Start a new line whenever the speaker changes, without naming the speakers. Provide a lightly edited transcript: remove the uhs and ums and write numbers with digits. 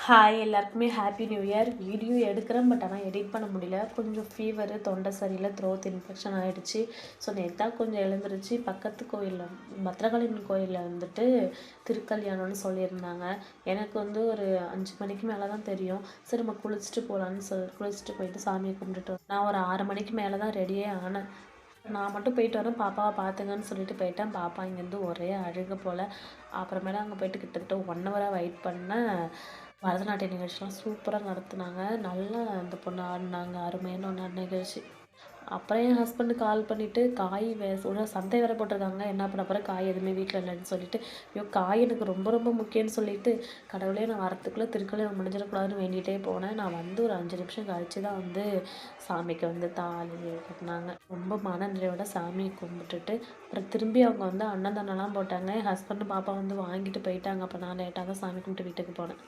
Hi எல்லாருக்குமே happy new year. Video எடுக்கிறேன், but ஆனால் எடிட் பண்ண முடியல. கொஞ்சம் ஃபீவரு, தொண்டை சரியில்லை, த்ரோத் இன்ஃபெக்ஷன் ஆகிடுச்சு. ஸோ நேற்று தான் கொஞ்சம் எழுந்திருச்சு. பக்கத்து கோயிலில், பத்ரகாளியம்மன் கோயிலில் வந்துட்டு திருக்கல்யாணம்னு சொல்லியிருந்தாங்க. எனக்கு வந்து ஒரு 5 மணிக்கு மேலே தான் தெரியும். சரி நம்ம குளிச்சுட்டு போகலான்னு குளிச்சுட்டு போயிட்டு சாமியை கும்பிட்டுட்டு நான் ஒரு 6 மணிக்கு மேலே தான் ரெடியே ஆனேன். நான் மட்டும் போயிட்டு வரேன், பாப்பாவை பார்த்துங்கன்னு சொல்லிட்டு போயிட்டேன். பாப்பா இங்கேருந்து ஒரே அழுக போல். அப்புறமேல அங்கே போயிட்டு கிட்டத்தட்ட 1 ஹவராக வெயிட் பண்ணேன். பரதநாட்டிய நிகழ்ச்சிலாம் சூப்பராக நடத்துனாங்க. நல்லா அந்த பொண்ணு ஆடினாங்க. அருமையான ஒன்று நிகழ்ச்சி. அப்புறம் என் ஹஸ்பண்டு கால் பண்ணிவிட்டு காய் சந்தை வேறு போட்டிருக்காங்க, என்ன பண்ண போகிற, காய் எதுவுமே வீட்டில் இல்லைன்னு சொல்லிட்டு, ஐயோ காய் எனக்கு ரொம்ப ரொம்ப முக்கியம்னு சொல்லிட்டு, கடவுளே நான் வரத்துக்குள்ளே திருக்கல்யாணம் முடிஞ்சிடக்கூடாதுன்னு வேண்டிகிட்டே போனேன். நான் வந்து ஒரு 5 நிமிஷம் கழிச்சு தான் வந்து சாமிக்கு வந்து தாலி கட்டினாங்க. ரொம்ப மன நிறைவோட சாமியை கும்பிட்டுட்டு அப்புறம் திரும்பி அவங்க வந்து அன்னதானம்லாம் போட்டாங்க. என் ஹஸ்பண்டு பாப்பா வந்து வாங்கிட்டு போயிட்டாங்க. அப்போ நான் லேட்டாக தான் சாமி கும்பிட்டு வீட்டுக்கு போனேன்.